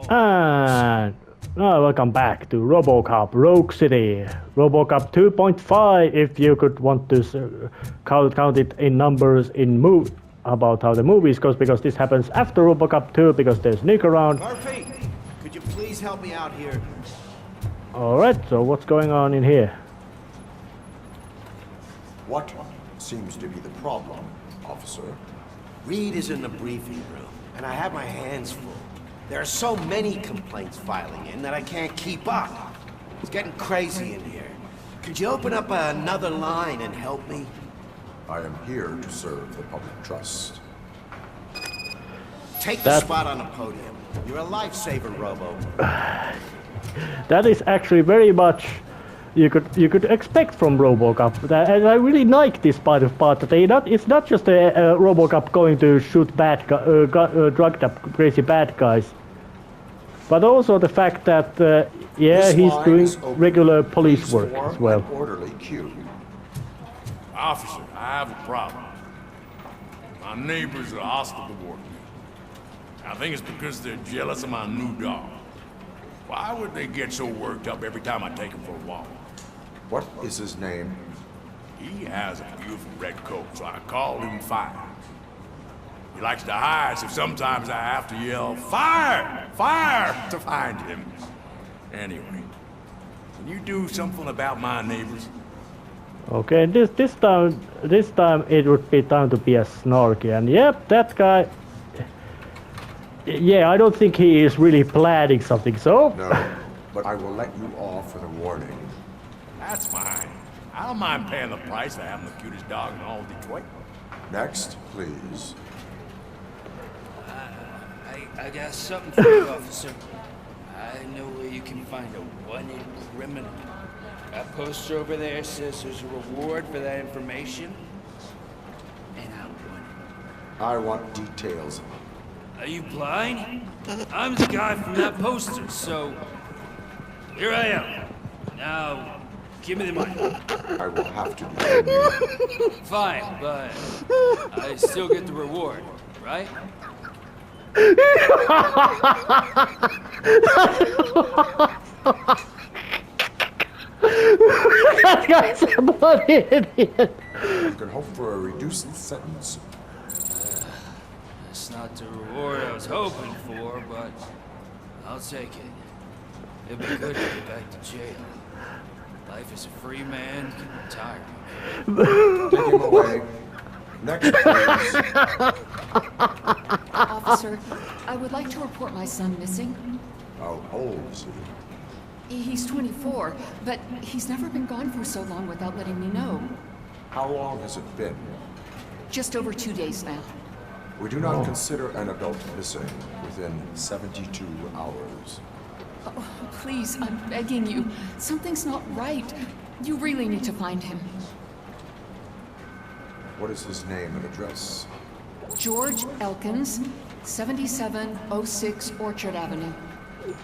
And welcome back to RoboCop Rogue City. RoboCop 2.5 if you could want to count it in numbers in about how the movies goes, because this happens after RoboCop 2 because there's Nick around. Murphy, could you please help me out here? Alright, so what's going on in here? What seems to be the problem, officer? Reed is in the briefing room, and I have my hands full. There are so many complaints filing in that I can't keep up. It's getting crazy in here. Could you open up another line and help me? I am here to serve the public trust. Take the spot on the podium. You're a lifesaver, Robo. That is actually very much you could expect from RoboCop. And I really like this part that it's not just a RoboCop going to shoot drugged up crazy bad guys, but also the fact that he's doing regular police work as well. Orderly queue. Officer, I have a problem. My neighbors are hostile toward me. I think it's because they're jealous of my new dog. Why would they get so worked up every time I take him for a walk? What is his name? He has a beautiful red coat, so I call him Fire. He likes to hide, so sometimes I have to yell, "Fire! Fire!" to find him. Anyway, can you do something about my neighbors? Okay, this time it would be time to be a snarky, and yep, that guy. Yeah, I don't think he is really planning something, so... No, but I will let you off with a warning. That's fine. I don't mind paying the price for having the cutest dog in all of Detroit. Next, please. I got something for you, officer. I know where you can find a wanted criminal. That poster over there says there's a reward for that information. And I want it. I want details. Are you blind? I'm the guy from that poster, so... Here I am. Now, give me the money. I will have to be you. Fine, but I still get the reward, right? That guy's a bloody idiot. You can hope for a reduced sentence. That's not the reward I was hoping for, but I'll take it. It'd be good to get back to jail. Life as a free man can retire. Take him away. Next, please. Officer, I would like to report my son missing. How old is he? He's 24, but he's never been gone for so long without letting me know. How long has it been? Just over 2 days now. We do not consider an adult missing within 72 hours. Oh, please, I'm begging you. Something's not right. You really need to find him. What is his name and address? George Elkins, 7706 Orchard Avenue.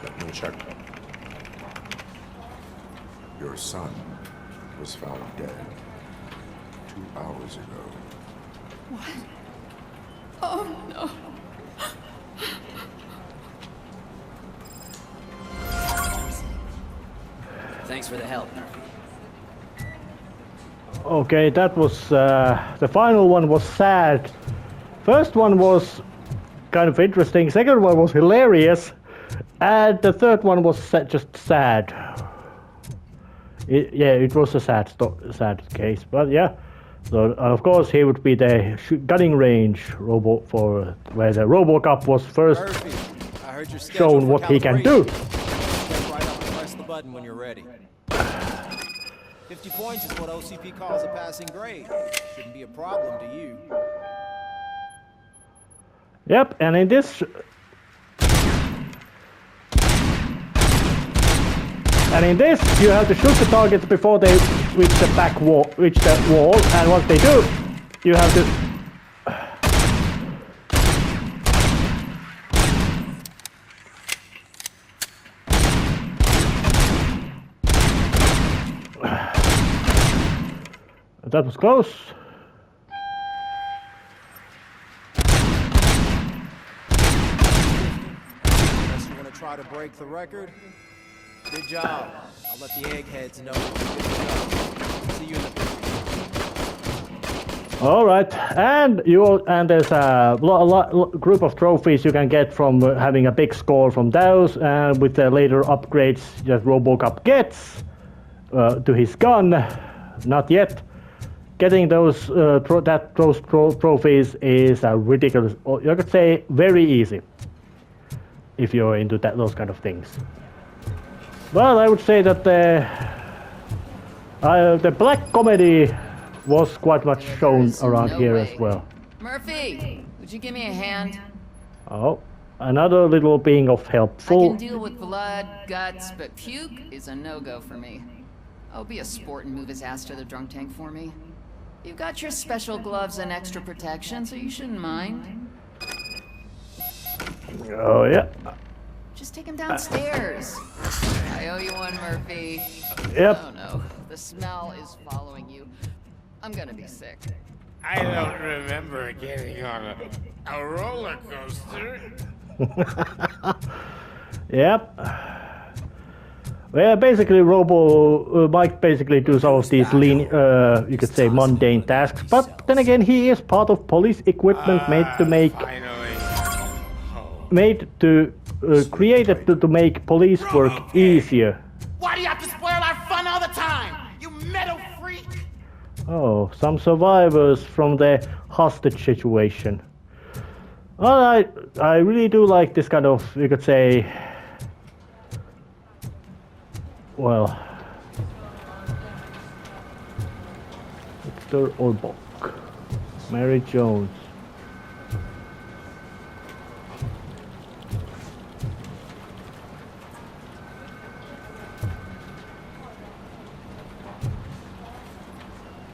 Let me check. Your son was found dead 2 hours ago. What? Oh, no. Thanks for the help. Okay, that was the final one was sad. First one was kind of interesting. Second one was hilarious, and the third one was just sad. It was a sad case, but yeah. So of course he would be the gunning range where the RoboCop was first shown what he can do. Right up and press the button when you're ready. 50 points is what OCP calls a passing grade. Shouldn't be a problem to you. Yep, and in this... you have to shoot the targets before they reach the wall, and once they do, you have to... That was close. try to break the record? Good job. I'll let the eggheads know you're good to go. See you in the... All right, and there's a group of trophies you can get from having a big score from those, and with the later upgrades that RoboCop gets to his gun. Not yet. Getting those trophies is a ridiculous, or you could say very easy, if you're into those kind of things. Well, I would say that the black comedy was quite much shown around here as well. Murphy, would you give me a hand? Oh, another little being of I helpful. can deal with blood, guts, but puke is a no-go for me. Oh, be a sport and move his ass to the drunk tank for me. You've got your special gloves and extra protection, so you shouldn't mind. Oh yeah. Just take him downstairs. I owe you one, Murphy. Yep. Oh no, the smell is following you. I'm gonna be sick. I don't remember getting on a roller coaster. Yep. Well, basically, Mike basically do some of these lean, you could say, mundane tasks. But then again, he is part of police equipment created to make police work easier. Why do you have to spoil our fun all the time? You metal freak! Oh, some survivors from the hostage situation. Well, I really do like this kind of, you could say, well, Victor Orbach, Mary Jones.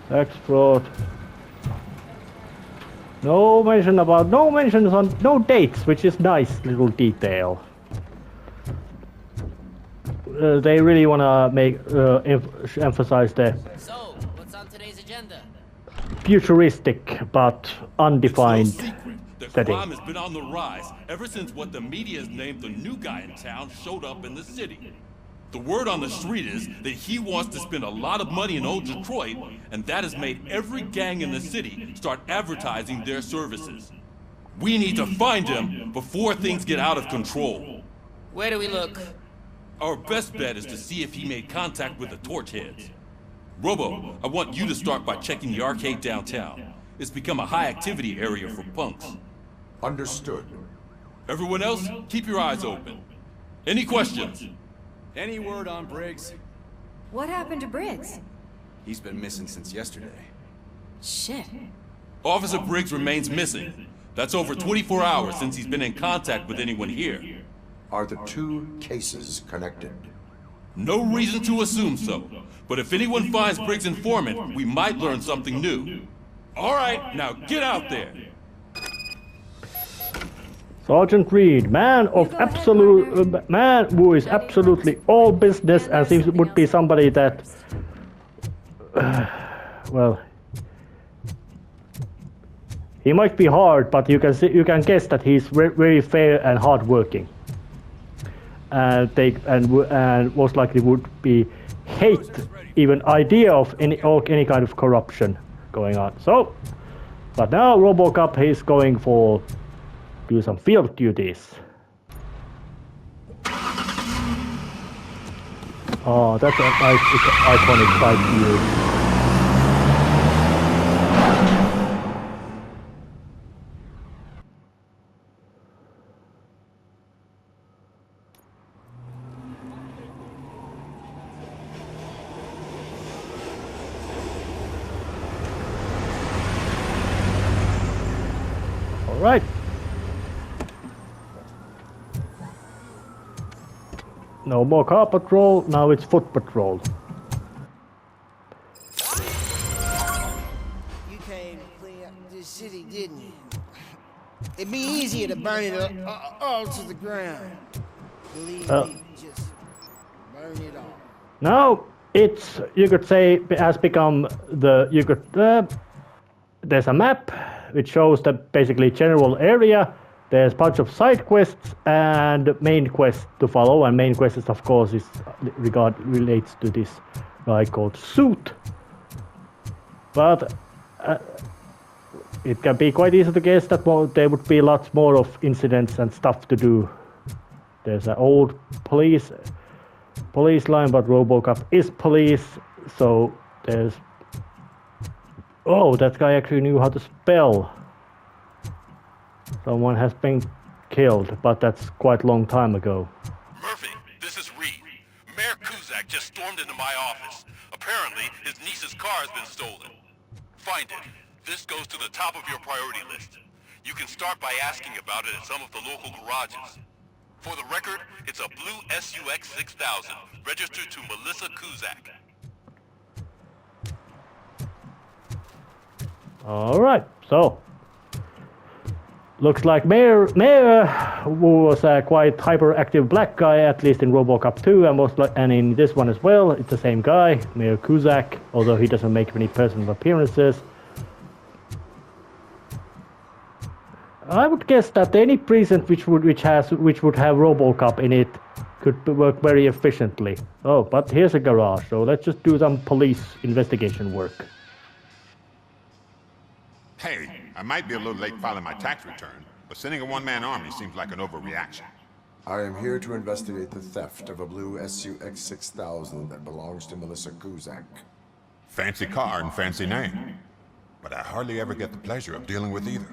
Tax fraud. No mentions on no dates, which is nice little detail. They really wanna emphasize the So, what's on today's agenda? futuristic but undefined It's no secret that setting. crime has been on the rise ever since what the media has named the new guy in town showed up in the city. The word on the street is that he wants to spend a lot of money in old Detroit, and that has made every gang in the city start advertising their services. We need to find him before things get out of control. Where do we look? Our best bet is to see if he made contact with the Torchheads. Robo, I want you to start by checking the arcade downtown. It's become a high-activity area for punks. Understood. Everyone else, keep your eyes open. Any questions? Any word on Briggs? What happened to Briggs? He's been missing since yesterday. Shit. Officer Briggs remains missing. That's over 24 hours since he's been in contact with anyone here. Are the two cases connected? No reason to assume so, but if anyone finds Briggs' informant, we might learn something new. All right, now get out there. Sergeant Reed, man who is absolutely all business and seems would be somebody that, well, he might be hard, but you can guess that he's very fair and hardworking, and most likely would be hate even idea of any kind of corruption going on. So, but now RoboCop is going for do some field duties. Oh, that's a nice iconic fight view. All right. No more car patrol, now it's foot patrol. You came to clean up this city, didn't you? It'd be easier to burn it all to the ground. Believe me, just burn it all. Now it's, you could say, has become there's a map which shows the basically general area there's a bunch of side quests and main quest to follow, and main quest is of course relates to this guy called Suit. But it can be quite easy to guess that there would be lots more of incidents and stuff to do. There's an old police line, but RoboCop is police, so there's... Oh, that guy actually knew how to spell. Someone has been killed, but that's quite a long time ago. Murphy, this is Reed. Mayor Kuzak just stormed into my office. Apparently, his niece's car has been stolen. Find it. This goes to the top of your priority list. You can start by asking about it at some of the local garages. For the record, it's a blue SUX 6000, registered to Melissa Kuzak. Alright, so... Looks like Mayor, who was a quite hyperactive black guy, at least in RoboCop 2, and in this one as well, it's the same guy, Mayor Kuzak, although he doesn't make many personal appearances. I would guess that any precinct which would have RoboCop in it could work very efficiently. Oh, but here's a garage, so let's just do some police investigation work. Hey, I might be a little late filing my tax return, but sending a one-man army seems like an overreaction. I am here to investigate the theft of a blue SUX 6000 that belongs to Melissa Kuzak. Fancy car and fancy name, but I hardly ever get the pleasure of dealing with either.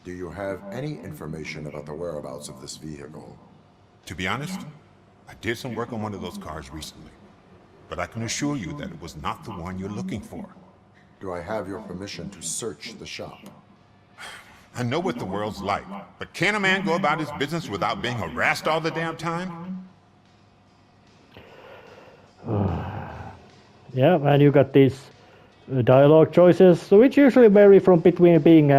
Do you have any information about the whereabouts of this vehicle? To be honest, I did some work on one of those cars recently, but I can assure you that it was not the one you're looking for. Do I have your permission to search the shop? I know what the world's like, but can a man go about his business without being harassed all the damn time? Yeah, and you got these dialogue choices, which usually vary from between being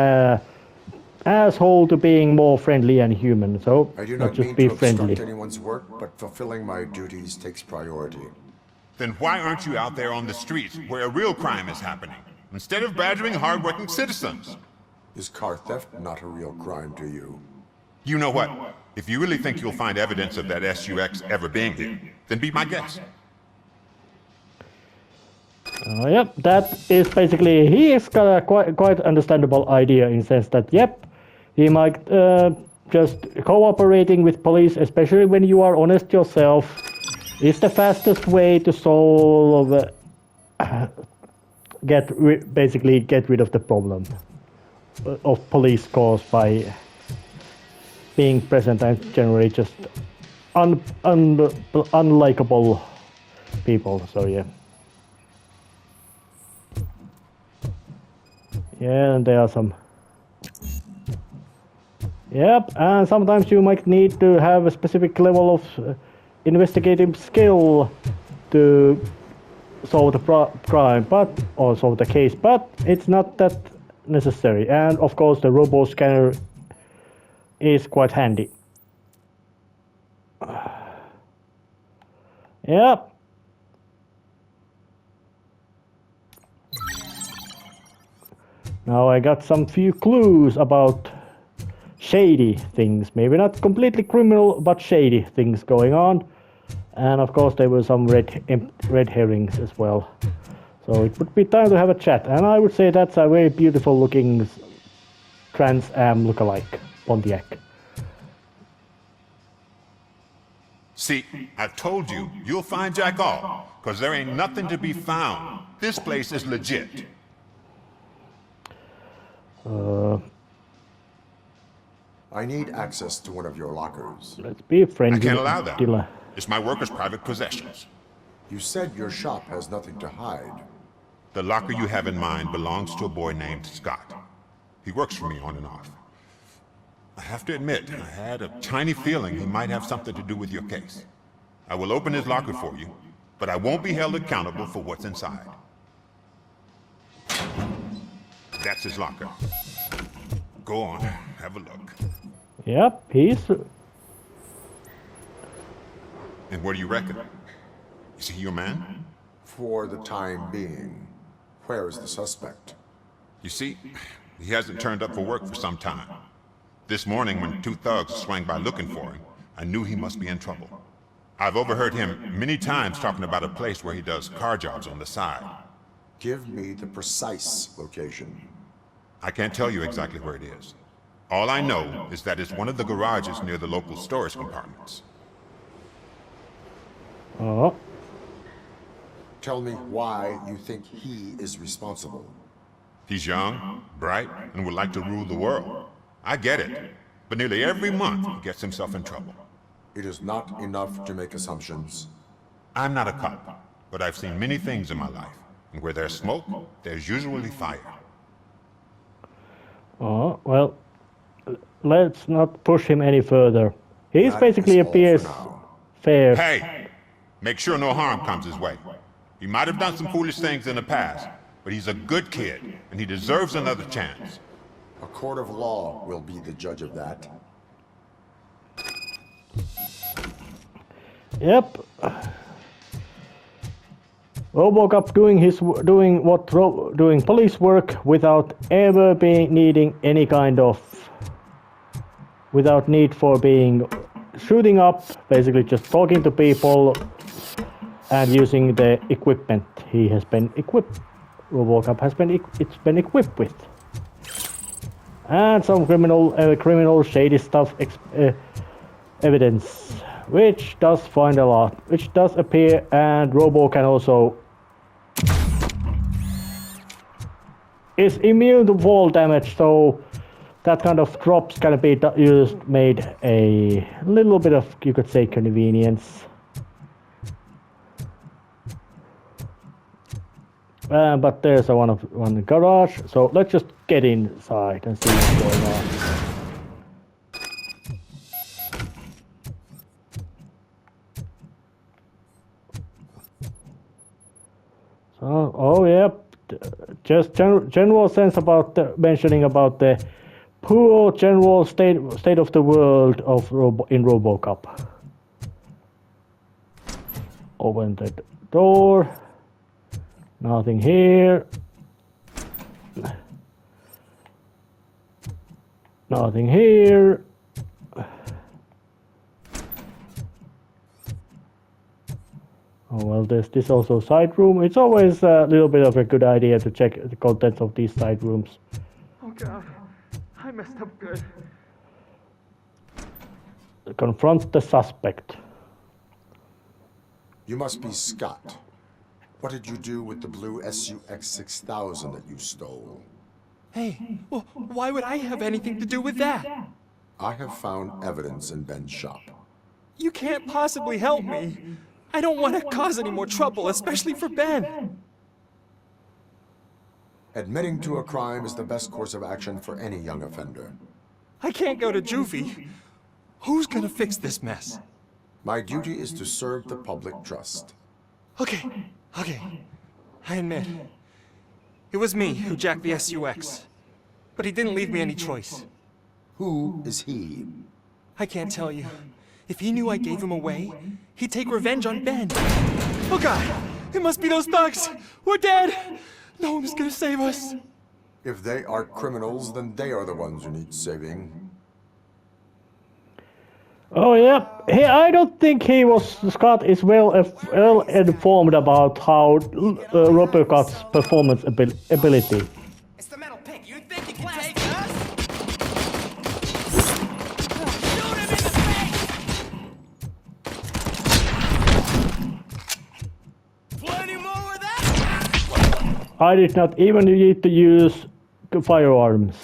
asshole to being more friendly and human. So I do not not just mean be to friendly. obstruct anyone's work, but fulfilling my duties takes priority. Then why aren't you out there on the streets where a real crime is happening, instead of badgering hard-working citizens? Is car theft not a real crime to you? You know what? If you really think you'll find evidence of that SUX ever being here, then be my guest. Yep, that is basically, he has got a quite understandable idea in the sense that, yep, he might just cooperating with police, especially when you are honest yourself, is the fastest way to solve, basically get rid of the problem of police caused by being present and generally just unlikable people, so yeah. Yeah, and there are some... Yep, and sometimes you might need to have a specific level of investigative skill to solve the crime, but also the case, but it's not that necessary. And of course the robo scanner is quite handy. Yep. Now I got some few clues about shady things, maybe not completely criminal, but shady things going on. And of course there were some red herrings as well. So it would be time to have a chat, and I would say that's a very beautiful looking Trans Am lookalike Pontiac. See, I've told you, you'll find Jack all, because there ain't nothing to be found. This place is legit. I need access to one of your lockers. Let's be friendly. I can't allow that. Dealer. It's my workers' private possessions. You said your shop has nothing to hide. The locker you have in mind belongs to a boy named Scott. He works for me on and off. I have to admit, I had a tiny feeling he might have something to do with your case. I will open his locker for you, but I won't be held accountable for what's inside. That's his locker. Go on, have a look. Yep, he's... And what do you reckon? Is he your man? For the time being. Where is the suspect? You see, he hasn't turned up for work for some time. This morning, when 2 thugs swang by looking for him, I knew he must be in trouble. I've overheard him many times talking about a place where he does car jobs on the side. Give me the precise location. I can't tell you exactly where it is. All I know is that it's one of the garages near the local storage compartments. Oh. Tell me why you think he is responsible. He's young, bright, and would like to rule the world. I get it, but nearly every month he gets himself in trouble. It is not enough to make assumptions. I'm not a cop, but I've seen many things in my life, and where there's smoke, there's usually fire. Oh, well, let's not push him any further. He That basically is all appears for now. fair. Hey, make sure no harm comes his way. He might have done some foolish things in the past, but he's a good kid, and he deserves another chance. A court of law will be the judge of that. Yep. RoboCop doing police work without ever needing any kind of, without need for being shooting up, basically just talking to people and using the equipment he has been equipped. RoboCop has been equipped with, and some criminal shady stuff evidence, which does find a lot, which does appear, and Robo can also is immune to fall damage, so that kind of drops can be made a little bit of, you could say, convenience. But there's one garage, so let's just get inside and see what's going on. So, oh yeah, just general sense about mentioning about the poor general state of the world of in RoboCop. Open the door. Nothing here. Nothing here. Oh well, there's this also side room. It's always a little bit of a good idea to check the contents of these side rooms. Oh god, I messed up good. Confront the suspect. You must be Scott. What did you do with the blue SUX 6000 that you stole? Hey, well, why would I have anything to do with that? I have found evidence in Ben's shop. You can't possibly help me. I don't want to cause any more trouble, especially for Ben. Admitting to a crime is the best course of action for any young offender. I can't go to juvie. Who's gonna fix this mess? My duty is to serve the public trust. Okay. I admit. It was me who jacked the SUX. But he didn't leave me any choice. Who is he? I can't tell you. If he knew I gave him away, he'd take revenge on Ben. Oh god! It must be those thugs! We're dead! No one is gonna save us. If they are criminals, then they are the ones who need saving. Oh yeah, I don't think Scott is well informed about how RoboCop's performance ability. It's the metal pick. You think you can take us? Shoot him in the face! Plenty more of that? I did not even need to use firearms.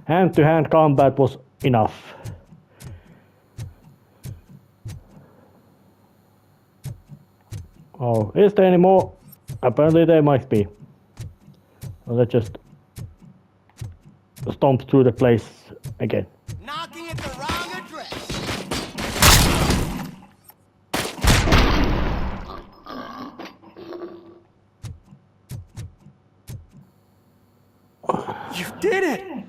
Hand-to-hand combat was enough. Oh, is there any more? Apparently there might be. Well, let's just stomp through the place again. Knocking at the wrong address. You did it!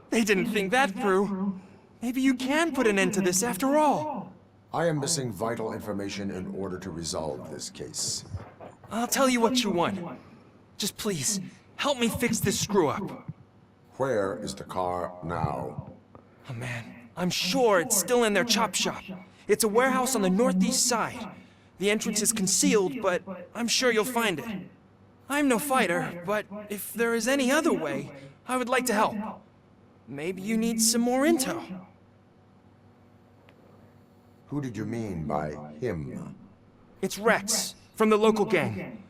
They didn't think that through. Maybe you can put an end to this after all. I am missing vital information in order to resolve this case. I'll tell you what you want. Just please, help me fix this screw-up. Where is the car now? Oh man, I'm sure it's still in their chop shop. It's a warehouse on the northeast side. The entrance is concealed, but I'm sure you'll find it. I'm no fighter, but if there is any other way, I would like to help. Maybe you need some more intel. Who did you mean by him? It's Rex, from the local gang.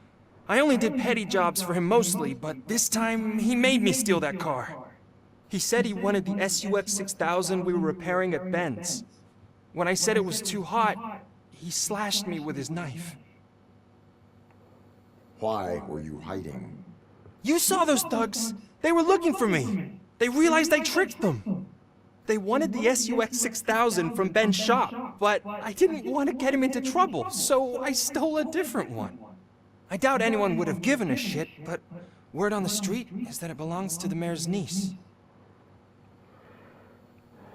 I only did petty jobs for him mostly, but this time he made me steal that car. He said he wanted the SUX 6000 we were repairing at Ben's. When I said it was too hot, he slashed me with his knife. Why were you hiding? You saw those thugs! They were looking for me! They realized I tricked them! They wanted the SUX 6000 from Ben's shop, but I didn't want to get him into trouble, so I stole a different one. I doubt anyone would have given a shit, but word on the street is that it belongs to the mayor's niece.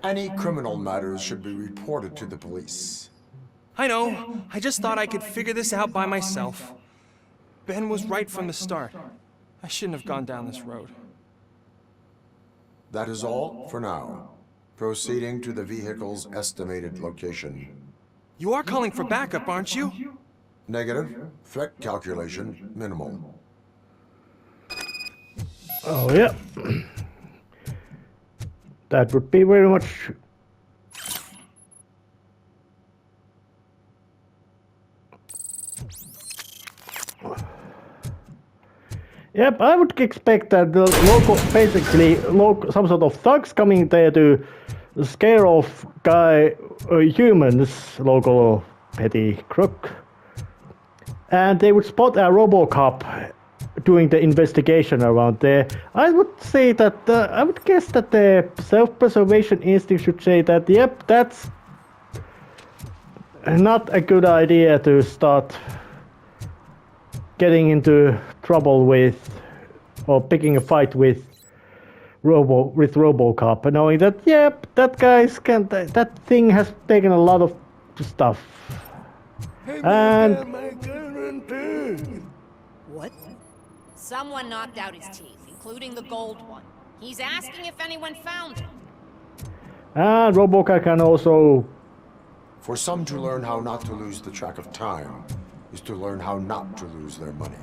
Any criminal matters should be reported to the police. I know. I just thought I could figure this out by myself. Ben was right from the start. I shouldn't have gone down this road. That is all for now. Proceeding to the vehicle's estimated location. You are calling for backup, aren't you? Negative. Threat calculation minimal. Oh yeah. That would be very much... Yep, I would expect that the local, basically, some sort of thugs coming there to scare off humans, local petty crook. And they would spot a RoboCop doing the investigation around there. I would say that, I would guess that the self-preservation instinct should say that, yep, that's not a good idea to start getting into trouble with, or picking a fight with RoboCop, knowing that, yep, that that thing has taken a lot of stuff. And what? Someone knocked out his teeth, including the gold one. He's asking if anyone found it. And RoboCop can also... For some to learn how not to lose the track of time is to learn how not to lose their money.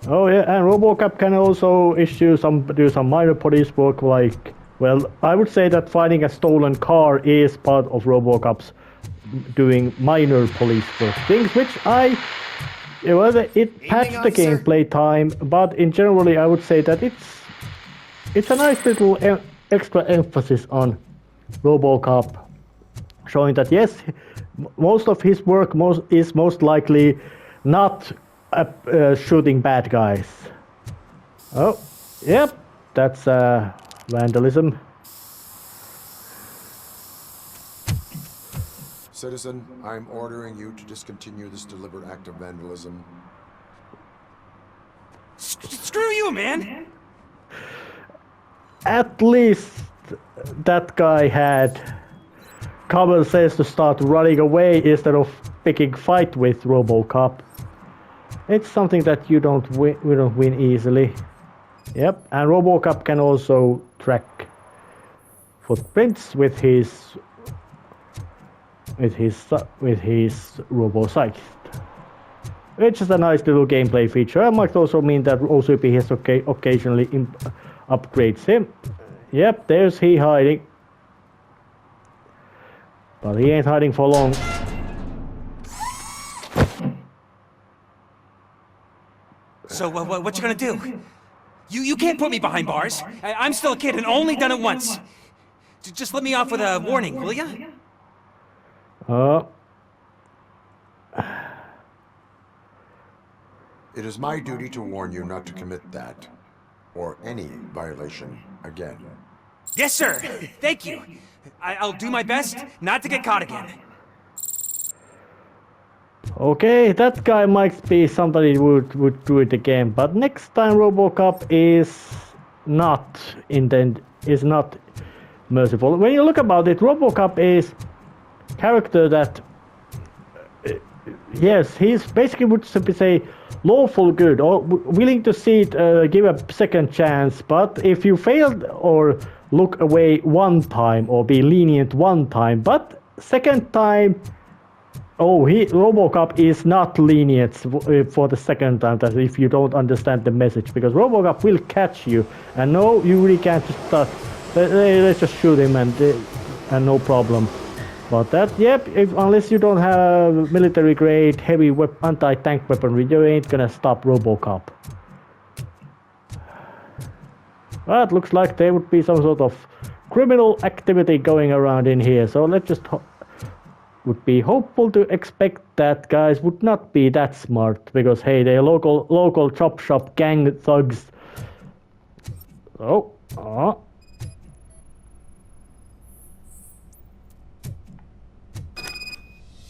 Oh yeah, and RoboCop can also do some minor police work, like, well, I would say that finding a stolen car is part of RoboCop's doing minor police work things, which it patched the gameplay time, but in generally I would say that it's a nice little extra emphasis on RoboCop, showing that yes, most of his work is most likely not shooting bad guys. Oh, yep, that's vandalism. Citizen, I'm ordering you to discontinue this deliberate act of vandalism. Screw you, man! At least that guy had common sense to start running away instead of picking fight with RoboCop. It's something that we don't win easily. Yep, and RoboCop can also track footprints with his RoboCyclist, which is a nice little gameplay feature. It might also mean that OCP has occasionally upgrades him. Yep, there's he hiding. But he ain't hiding for long. So, what you gonna do? You can't put me behind bars. I'm still a kid and only done it once. Just let me off with a warning, will ya? It is my duty to warn you not to commit that, or any violation, again. Yes, sir. Thank you. I'll do my best not to get caught again. Okay, that guy might be somebody who would do it again, but next time RoboCop is not merciful. When you look about it, RoboCop is a character that, yes, he's basically would simply say lawful good, or willing to see it, give a second chance, but if you failed or look away one time or be lenient one time, but second time, RoboCop is not lenient for the second time. That if you don't understand the message, because RoboCop will catch you, and no, you really can't just start. Let's just shoot him and no problem. But that, yep, unless you don't have military-grade heavy anti-tank weaponry, you ain't gonna stop RoboCop. But looks like there would be some sort of criminal activity going around in here, so let's just would be hopeful to expect that guys would not be that smart, because hey, they're local chop shop gang thugs. So,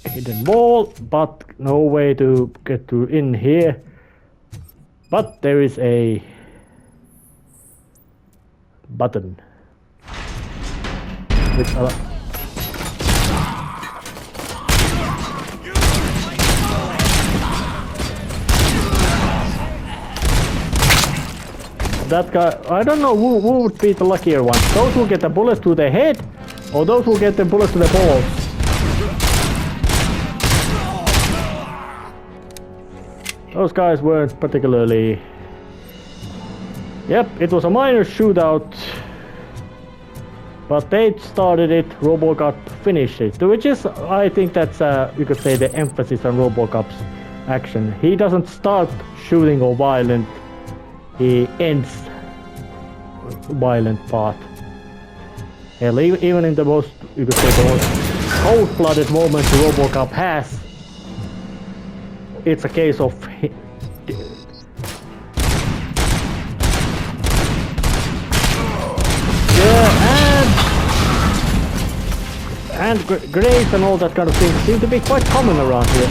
hidden wall, but no way to get to in here. But there is a button. Which that guy, I don't know who would be the luckier one. Those who get the bullets to the head, or those who get the bullets to the balls. Those guys weren't particularly... Yep, it was a minor shootout. But they started it, RoboCop finished it. Which is, I think that's, you could say, the emphasis on RoboCop's action. He doesn't start shooting or violent. He ends violent part. Hell, even in the most, you could say, the most cold-blooded moments RoboCop has, it's a case of and grenades and all that kind of thing seem to be quite common around here.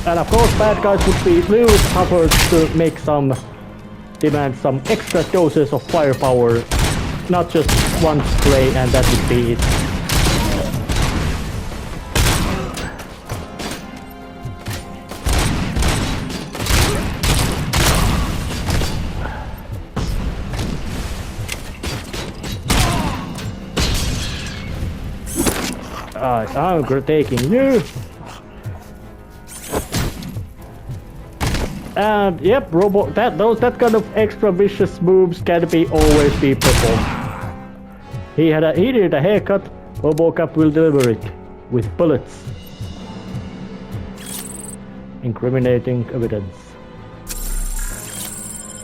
And of course, bad guys would be a little tougher to make demand some extra doses of firepower, not just one spray and that would be it. Alright, I'm taking you. And yep, that kind of extra vicious moves can always be performed. He needed a haircut. RoboCop will deliver it with bullets. Incriminating evidence.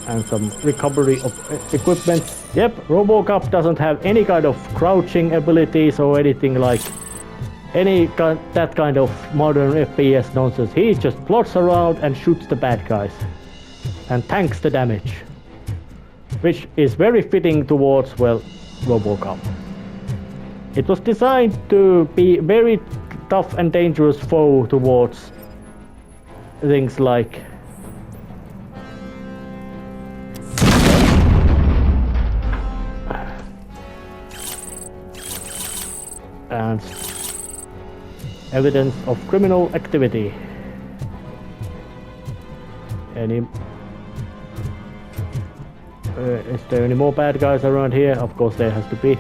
And some recovery of equipment. Yep, RoboCop doesn't have any kind of crouching abilities or anything like that kind of modern FPS nonsense. He just plots around and shoots the bad guys and tanks the damage, which is very fitting towards, well, RoboCop. It was designed to be very tough and dangerous foe towards things like and evidence of criminal activity. Is there any more bad guys around here? Of course there has to be.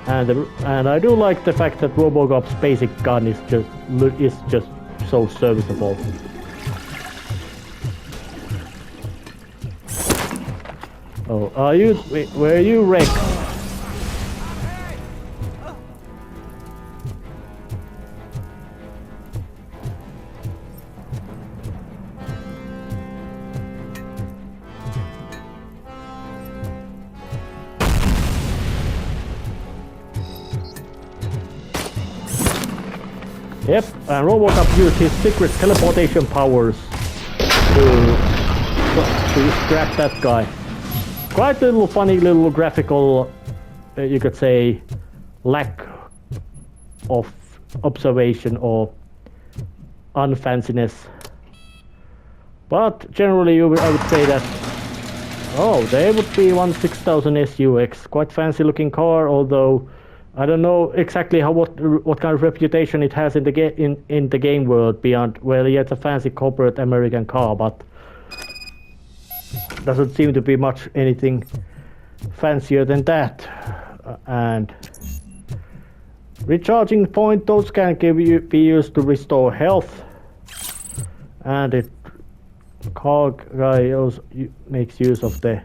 And I do like the fact that RoboCop's basic gun is just so serviceable. Oh, were you Rex? Yep, and RoboCop used his secret teleportation powers to grab that guy. Quite a little funny little graphical, you could say, lack of observation or unfanciness. But generally I would say that, oh, there would be one 6000 SUX, quite fancy looking car, although I don't know exactly what kind of reputation it has in the game world beyond. Well, yeah, it's a fancy corporate American car, but doesn't seem to be much anything fancier than that. And recharging point, those can be used to restore health. And it car guy also makes use of the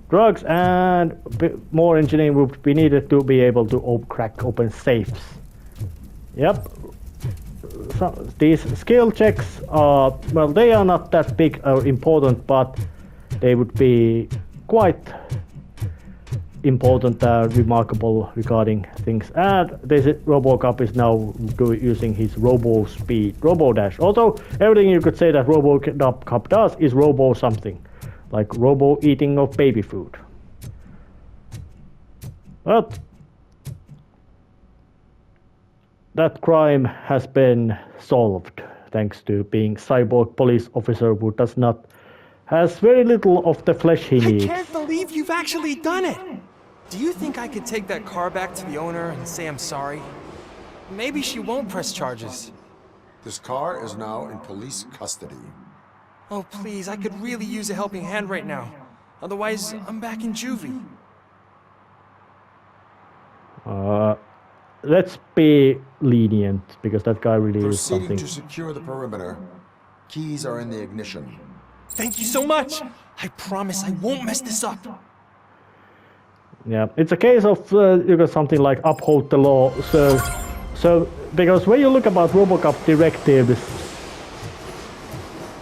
drugs, and more engineering would be needed to be able to crack open safes. Yep. So these skill checks are, well, they are not that big or important, but they would be quite important and remarkable regarding things. And this RoboCop is now using his Robo Speed, Robo Dash. Although everything you could say that RoboCop does is Robo something, like Robo eating of baby food. But that crime has been solved thanks to being cyborg police officer who has very little of the flesh he needs. I can't believe you've actually done it! Do you think I could take that car back to the owner and say I'm sorry? Maybe she won't press charges. This car is now in police custody. Oh, please, I could really use a helping hand right now. Otherwise, I'm back in juvie. Let's be lenient, because that guy really is something. Proceeding to secure the perimeter. Keys are in the ignition. Thank you so much! I promise I won't mess this up. Yeah, it's a case of you got something like uphold the law. So because when you look about RoboCop directives,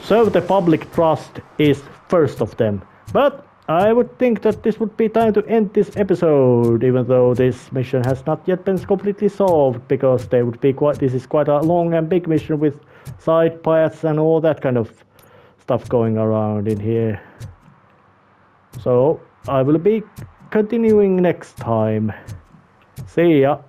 serve the public trust is first of them. But I would think that this would be time to end this episode, even though this mission has not yet been completely solved, because this is quite a long and big mission with side paths and all that kind of stuff going around in here. So I will be continuing next time. See ya.